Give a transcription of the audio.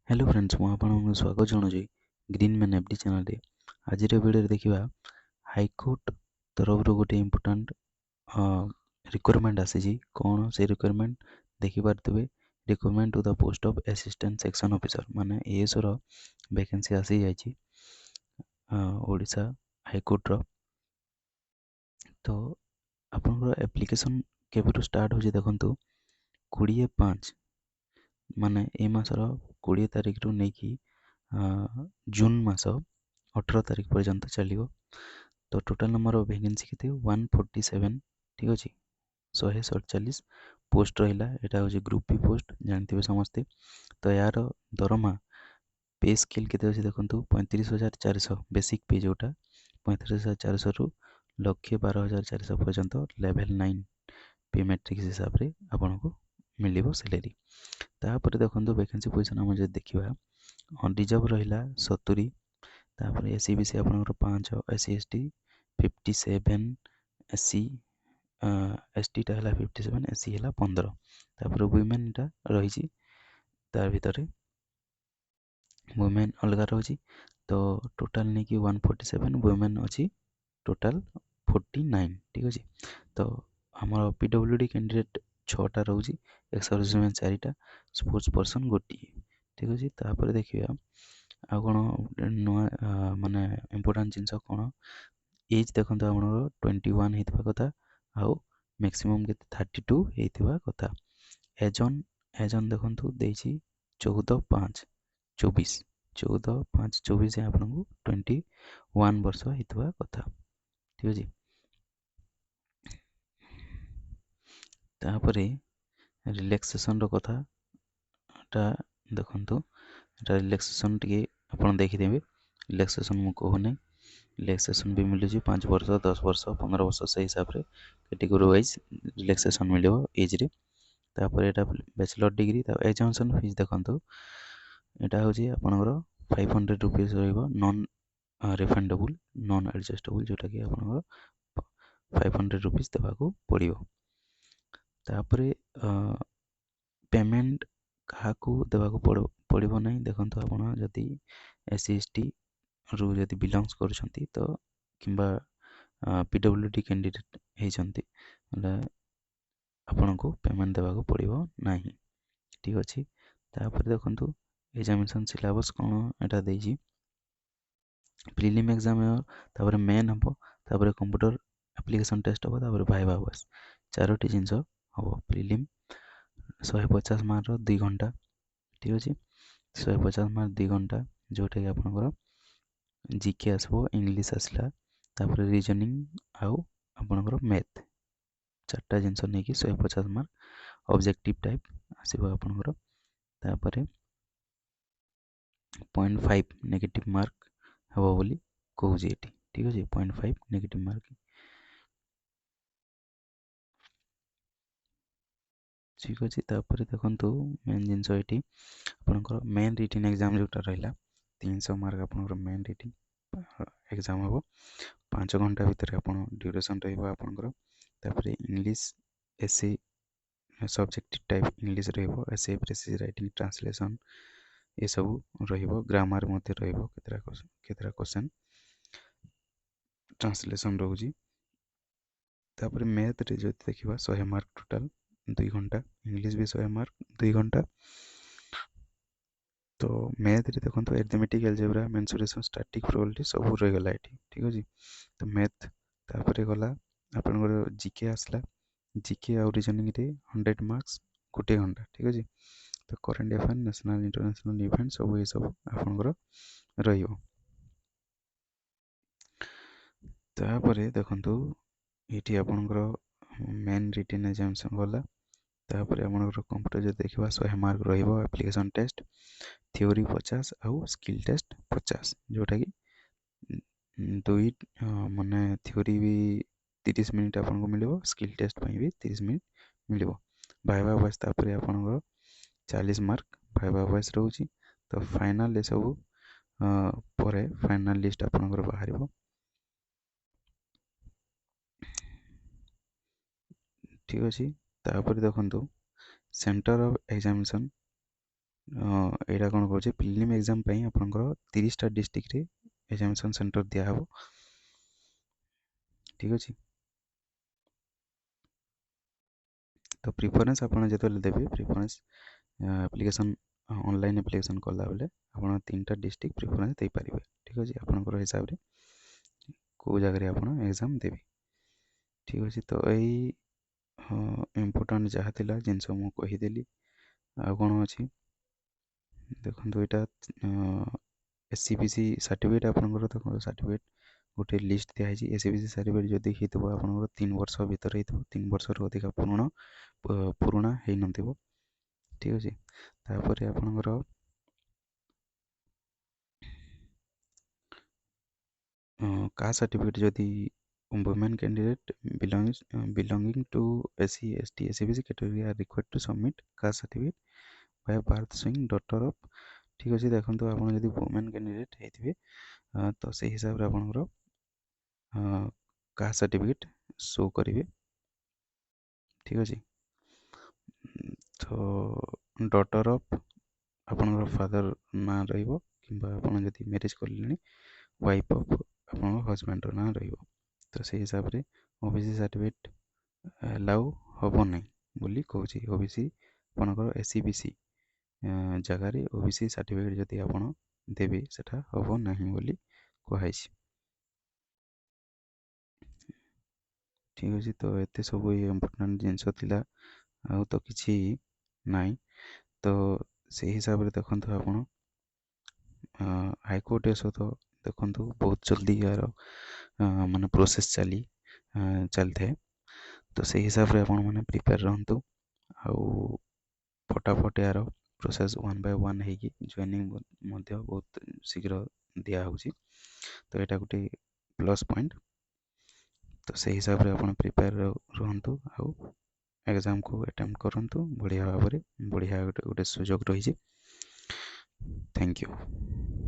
Hello friends ମୁଁ ଆପଣଙ୍କୁ ସ୍ୱାଗତ ଜଣାଉଛି ଗ୍ରୀନ୍ ମ୍ୟାନ୍ ଏଫ୍ଡି ଚ୍ୟାନେଲରେ। ଆଜିର ଭିଡ଼ିଓରେ ଦେଖିବା ହାଇକୋର୍ଟ ତରଫରୁ ଗୋଟେ ଇମ୍ପୋର୍ଟାଣ୍ଟ ରିକ୍ୱାରମେଣ୍ଟ ଆସିଛି। କ'ଣ ସେ ରିକ୍ୱାରମେଣ୍ଟ ଦେଖିପାରୁଥିବେ, requirement to the post of assistant section officer, ମାନେ ଏଏସ୍ଓର ଭ୍ୟାକେନ୍ସି ଆସିଯାଇଛି ଓଡ଼ିଶା ହାଇକୋର୍ଟର। ତ ଆପଣଙ୍କର ଆପ୍ଲିକେସନ୍ କେବେଠୁ ଷ୍ଟାର୍ଟ ହେଉଛି ଦେଖନ୍ତୁ, 20/5 ମାନେ ଏ ମାସର 20 ତାରିଖରୁ ନେଇକି ଜୁନ୍ ମାସ 18 ତାରିଖ ପର୍ଯ୍ୟନ୍ତ ଚାଲିବ। ତ ଟୋଟାଲ ନମ୍ବର ଅଫ୍ ଭ୍ୟାକେନ୍ସି କେତେ? 147। ଠିକ୍ ଅଛି, 147 ପୋଷ୍ଟ ରହିଲା। ଏଇଟା ହେଉଛି ଗ୍ରୁପ୍ ବି ପୋଷ୍ଟ, ଜାଣିଥିବେ ସମସ୍ତେ। ତ ଏହାର ଦରମା ପେ ସ୍କେଲ୍ କେତେ ଅଛି ଦେଖନ୍ତୁ, 35,400 ବେସିକ୍ ପେ, ଯେଉଁଟା 35,400ରୁ 1,12,400 ପର୍ଯ୍ୟନ୍ତ ଲେଭେଲ୍ 9 ପେ ମ୍ୟାଟ୍ରିକ୍ସ ହିସାବରେ ଆପଣଙ୍କୁ ମିଳିବ ସାଲେରୀ। ତାପରେ ଦେଖନ୍ତୁ ଭ୍ୟାକେନ୍ସି ପୋଜିସନ୍ ଆମେ ଯଦି ଦେଖିବା, ରିଜର୍ଭ ରହିଲା 70, ତାପରେ ଏସ୍ ସି ବି ସି ଆପଣଙ୍କର 5, SC ST 57, SC STଟା ହେଲା 57, SC ହେଲା 15। ତାପରେ ୱିମେନ୍ଟା ରହିଛି, ତାର ଭିତରେ ୱିମେନ୍ ଅଲଗା ରହୁଛି। ତ ଟୋଟାଲ୍ ନେଇକି 147, ୱିମେନ୍ ଅଛି ଟୋଟାଲ୍ 49। ଠିକ୍ ଅଛି, ତ ଆମର PWD କ୍ୟାଣ୍ଡିଡେଟ୍ 6ଟା ରହୁଛି, ଏକ୍ସ ସର୍ଭିସମ୍ୟାନ୍ 4ଟା, ସ୍ପୋର୍ଟସ୍ ପର୍ସନ୍ 1। ଠିକ୍ ଅଛି, ତାପରେ ଦେଖିବା ଆଉ କ'ଣ ନୂଆ ମାନେ ଇମ୍ପୋର୍ଟାଣ୍ଟ ଜିନିଷ କ'ଣ। ଏଜ୍ ଦେଖନ୍ତୁ ଆପଣଙ୍କର 21 ହେଇଥିବା କଥା, ଆଉ ମ୍ୟାକ୍ସିମମ୍ କେତେ 32 ହେଇଥିବା କଥା। ଏଜନ୍ ଦେଖନ୍ତୁ ଦେଇଛି 14/5/24, 14/5/24 ଆପଣଙ୍କୁ 21 ବର୍ଷ ହେଇଥିବା କଥା। ଠିକ୍ ଅଛି, ତାପରେ ରିଲାକ୍ସେସନ୍ର କଥାଟା ଦେଖନ୍ତୁ। ଏଟା ରିଲାକ୍ସେସନ୍ ଟିକେ ଆପଣ ଦେଖିଦେବେ। ରିଲାକ୍ସେସନ୍ ମୁଁ କହୁନି, ରିଲାକ୍ସେସନ୍ ବି ମିଳୁଛି 5 ବର୍ଷ, 10 ବର୍ଷ, 15 ବର୍ଷ, ସେଇ ହିସାବରେ କାଟେଗୋରୀ ୱାଇଜ୍ ରିଲାକ୍ସେସନ୍ ମିଳିବ ଏଜ୍ରେ। ତାପରେ ଏଇଟା ବ୍ୟାଚଲର ଡିଗ୍ରୀ। ତା ଏକ୍ଜାମିନେସନ୍ ଫିସ୍ ଦେଖନ୍ତୁ, ଏଇଟା ହେଉଛି ଆପଣଙ୍କର 500 ରୁପିଜ୍ ରହିବ, ନନ୍ ରିଫଣ୍ଡେବୁଲ୍, ନନ୍ ଆଡ଼ଜଷ୍ଟେବୁଲ୍, ଯେଉଁଟାକି ଆପଣଙ୍କର 500 ରୁପିଜ୍ ଦେବାକୁ ପଡ଼ିବ। ତାପରେ ପେମେଣ୍ଟ କାହାକୁ ଦେବାକୁ ପଡ଼ିବ ନାହିଁ। ଦେଖନ୍ତୁ ଆପଣ ଯଦି SC STରୁ ଯଦି ବିଲଙ୍ଗସ୍ କରୁଛନ୍ତି, ତ କିମ୍ବା PWD କ୍ୟାଣ୍ଡିଡେଟ୍ ହେଇଛନ୍ତି, ହେଲେ ଆପଣଙ୍କୁ ପେମେଣ୍ଟ ଦେବାକୁ ପଡ଼ିବ ନାହିଁ। ଠିକ୍ ଅଛି, ତାପରେ ଦେଖନ୍ତୁ ଏକ୍ଜାମିନେସନ୍ ସିଲାବସ୍ କ'ଣ ଏଇଟା ଦେଇଛି। ପ୍ରିଲିମ୍ ଏକ୍ଜାମ୍, ତାପରେ ମେନ୍ ହେବ, ତାପରେ କମ୍ପ୍ୟୁଟର ଆପ୍ଲିକେସନ୍ ଟେଷ୍ଟ ହେବ, ତାପରେ ଭାଇଭା ଭଏସ୍, 4ଟି ଜିନିଷ ହେବ। ପ୍ରିଲିମ୍ 150 ମାର୍କର 2 ଘଣ୍ଟା। ଠିକ୍ ଅଛି, 150 ମାର୍କ 2 ଘଣ୍ଟା, ଯେଉଁଟାକି ଆପଣଙ୍କର GK ଆସିବ, ଇଂଲିଶ ଆସିଲା, ତାପରେ ରିଜନିଂ ଆଉ ଆପଣଙ୍କର ମ୍ୟାଥ୍, 4ଟା ଜିନିଷ ନେଇକି 150 ମାର୍କ ଅବଜେକ୍ଟିଭ୍ ଟାଇପ୍ ଆସିବ ଆପଣଙ୍କର। ତାପରେ 0.5 ନେଗେଟିଭ୍ ମାର୍କ ହେବ ବୋଲି କହୁଛି ଏଠି। ଠିକ୍ ଅଛି, 0.5 ନେଗେଟିଭ୍ ମାର୍କ। ଠିକ୍ ଅଛି, ତାପରେ ଦେଖନ୍ତୁ ମେନ୍ ଜିନିଷ ଏଠି ଆପଣଙ୍କର ମେନ୍ ରିଟିନ୍ ଏକ୍ଜାମ୍ ଯେଉଁଟା ରହିଲା, 300 ମାର୍କ ଆପଣଙ୍କର ମେନ୍ ରିଟିନ୍ ଏକ୍ଜାମ୍ ହେବ। 5 ଘଣ୍ଟା ଭିତରେ ଆପଣ ଡ୍ୟୁରେସନ୍ ରହିବ ଆପଣଙ୍କର। ତାପରେ ଇଂଲିଶ ଏସେ ସବଜେକ୍ଟିଭ୍ ଟାଇପ୍ ଇଂଲିଶ ରହିବ, ଏସେ, ପ୍ରେସିଜ୍ ରାଇଟିଂ, ଟ୍ରାନ୍ସଲେସନ୍ ଏସବୁ ରହିବ। ଗ୍ରାମାର ମଧ୍ୟ ରହିବ, କେତେଟା କ୍ୱେଶ୍ଚନ୍ ଟ୍ରାନ୍ସଲେସନ୍ ରହୁଛି। ତାପରେ ମ୍ୟାଥ୍ରେ ଯଦି ଦେଖିବା 100 ମାର୍କ ଟୋଟାଲ୍ 2 ଘଣ୍ଟା, ଇଂଲିଶ ବି 100 ମାର୍କ 2 ଘଣ୍ଟା। ତ ମ୍ୟାଥ୍ରେ ଦେଖନ୍ତୁ arithmetic, algebra, mensuration, static, probability ସବୁ ରହିଗଲା ଏଠି। ଠିକ୍ ଅଛି, ତ ମ୍ୟାଥ୍। ତାପରେ ଗଲା ଆପଣଙ୍କର GK ଆସିଲା, GK ଆଉ ରିଜନିଂରେ 100 ମାର୍କସ୍ 1 ଘଣ୍ଟା। ଠିକ୍ ଅଛି, ତ current affair, national international event ସବୁ ଏସବୁ ଆପଣଙ୍କର ରହିବ। ତାପରେ ଦେଖନ୍ତୁ ଏଇଠି ଆପଣଙ୍କର ମେନ୍ ରିଟିନ୍ ଏକ୍ଜାମିନେସନ୍ ଗଲା। ତାପରେ ଆପଣଙ୍କର କମ୍ପ୍ୟୁଟର ଯଦି ଦେଖିବା 100 ମାର୍କ ରହିବ, ଆପ୍ଲିକେସନ୍ ଟେଷ୍ଟ, ଥିଓରି 50 ଆଉ ସ୍କିଲ୍ ଟେଷ୍ଟ 50, ଯେଉଁଟାକି ଦୁଇ ମାନେ ଥିଓରି ବି 30 ମିନିଟ୍ ଆପଣଙ୍କୁ ମିଳିବ, ସ୍କିଲ୍ ଟେଷ୍ଟ ପାଇଁ ବି 30 ମିନିଟ୍ ମିଳିବ। ଭାଇଭା ଭଏସ୍ ତାପରେ ଆପଣଙ୍କର 40 ମାର୍କ ଭାଇଭା ଭଏସ୍ ରହୁଛି। ତ ଫାଇନାଲ୍ ଏସବୁ ପରେ ଫାଇନାଲ୍ ଲିଷ୍ଟ ଆପଣଙ୍କର ବାହାରିବ। ଠିକ୍ ଅଛି, ତାପରେ ଦେଖନ୍ତୁ ସେଣ୍ଟର ଅଫ୍ ଏକ୍ଜାମିନେସନ୍ ଏଇଟା କ'ଣ କହୁଛି ପ୍ରିଲିମ୍ ଏକ୍ଜାମ୍ ପାଇଁ ଆପଣଙ୍କର 30ଟା ଡିଷ୍ଟ୍ରିକ୍ଟରେ ଏକ୍ଜାମିନେସନ୍ ସେଣ୍ଟର ଦିଆହେବ। ଠିକ୍ ଅଛି। ତ ପ୍ରିଫରେନ୍ସ ଆପଣ ଯେତେବେଳେ ଦେବେ ପ୍ରିଫରେନ୍ସ ଆପ୍ଲିକେସନ୍ ଅନଲାଇନ୍ ଆପ୍ଲିକେସନ୍ କଲାବେଳେ ଆପଣ 3ଟା ଡିଷ୍ଟ୍ରିକ୍ଟ ପ୍ରିଫରେନ୍ସ ଦେଇପାରିବେ। ଠିକ୍ ଅଛି, ଆପଣଙ୍କର ହିସାବରେ କେଉଁ ଜାଗାରେ ଆପଣ ଏକ୍ଜାମ୍ ଦେବେ। ଠିକ୍ ଅଛି, ତ ଏଇ ଇମ୍ପୋର୍ଟାଣ୍ଟ ଯାହା ଥିଲା ଜିନିଷ ମୁଁ କହିଦେଲି। ଆଉ କ'ଣ ଅଛି ଦେଖନ୍ତୁ, ଏଇଟା SCPC ସାର୍ଟିଫିକେଟ୍ ଆପଣଙ୍କର ତ ସାର୍ଟିଫିକେଟ୍ ଗୋଟେ ଲିଷ୍ଟ ଦିଆହେଇଛି। SCPC ସାର୍ଟିଫିକେଟ୍ ଯଦି ହେଇଥିବ ଆପଣଙ୍କର 3 ବର୍ଷ ଭିତରେ ହେଇଥିବ, 3 ବର୍ଷରୁ ଅଧିକା ପୁରୁଣା ହେଇନଥିବ। ଠିକ୍ ଅଛି, ତାପରେ ଆପଣଙ୍କର କାଷ୍ଟ ସାର୍ଟିଫିକେଟ୍ ଯଦି women candidate belonging to SC ST SCBC category are required to submit caste certificate by birth showing daughter of। ଠିକ୍ ଅଛି, ଦେଖନ୍ତୁ ଆପଣ ଯଦି women candidate ହେଇଥିବେ ତ ସେଇ ହିସାବରେ ଆପଣଙ୍କର କାଷ୍ଟ ସାର୍ଟିଫିକେଟ୍ ଶୋ କରିବେ। ଠିକ୍ ଅଛି, ତ ଡଟର୍ ଅଫ୍ ଆପଣଙ୍କର ଫାଦର ନାଁ ରହିବ, କିମ୍ବା ଆପଣ ଯଦି ମ୍ୟାରେଜ୍ କଲେଣି ୱାଇଫ୍ ଅଫ୍ ଆପଣଙ୍କ ହଜବେଣ୍ଡର ନାଁ ରହିବ। ତ ସେଇ ହିସାବରେ OBC ସାର୍ଟିଫିକେଟ୍ ଆଲାଉ ହେବ ନାହିଁ ବୋଲି କହୁଛି। OBC ଆପଣଙ୍କର SCBC ଜାଗାରେ OBC ସାର୍ଟିଫିକେଟ୍ ଯଦି ଆପଣ ଦେବେ ସେଟା ହେବ ନାହିଁ ବୋଲି କୁହାଯାଇଛି। ଠିକ୍ ଅଛି, ତ ଏତେ ସବୁ ଇମ୍ପୋର୍ଟାଣ୍ଟ ଜିନିଷ ଥିଲା, ଆଉ ତ କିଛି ନାହିଁ। ତ ସେଇ ହିସାବରେ ଦେଖନ୍ତୁ ଆପଣ ହାଇକୋର୍ଟ ସହିତ ଦେଖନ୍ତୁ ବହୁତ ଜଲ୍ଦି ଏହାର ମାନେ ପ୍ରୋସେସ୍ ଚାଲିଥାଏ। ତ ସେଇ ହିସାବରେ ଆପଣମାନେ ପ୍ରିପେୟାର ରୁହନ୍ତୁ, ଆଉ ଫଟାଫଟ ଏହାର ପ୍ରୋସେସ୍ 1 by 1 ହେଇକି ଜଏନିଂ ମଧ୍ୟ ବହୁତ ଶୀଘ୍ର ଦିଆହେଉଛି। ତ ଏଇଟା ଗୋଟେ ପ୍ଲସ୍ ପଏଣ୍ଟ। ତ ସେଇ ହିସାବରେ ଆପଣ ପ୍ରିପେୟାର ରୁହନ୍ତୁ, ଆଉ ଏକ୍ଜାମ୍କୁ ଆଟେମ୍ପ୍ଟ କରନ୍ତୁ ବଢ଼ିଆ ଭାବରେ। ବଢ଼ିଆ ଗୋଟେ ସୁଯୋଗ ରହିଛି। Thank you.